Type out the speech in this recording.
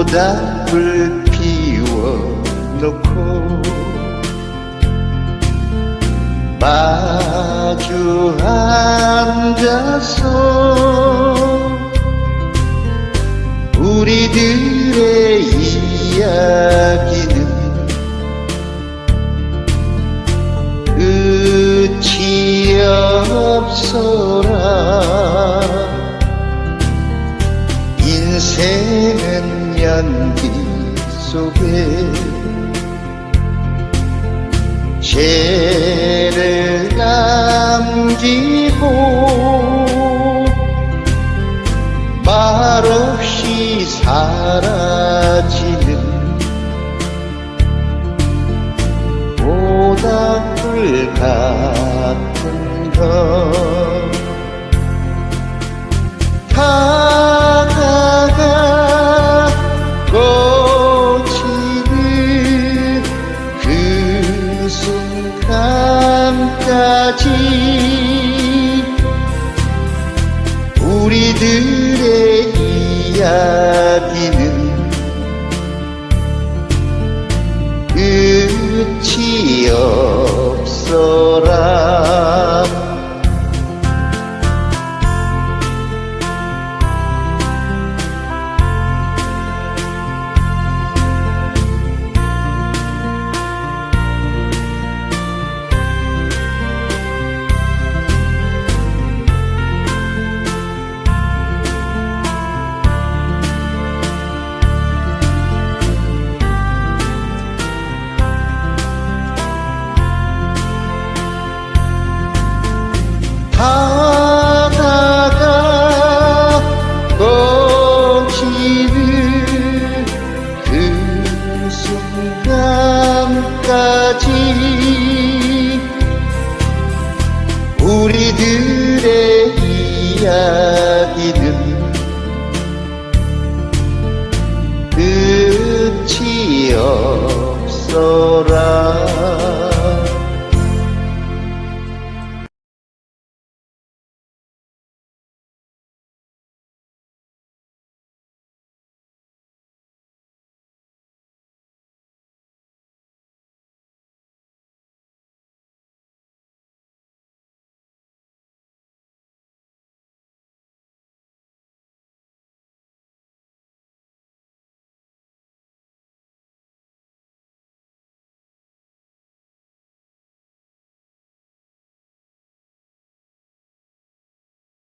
모닥불 피워놓고 마주 앉아서 우리들의 이야기는 끝이 없어라. 인생은 연기 속에 죄를 남기고 말없이 사라지는 모닥불 같은 것. 다가가 꺼지는 그 순간까지 우리들의 이야기는 끝이 없어라. 하다가 꺼지는 그 순간까지 우리들의 이야기는 끝이 없어라.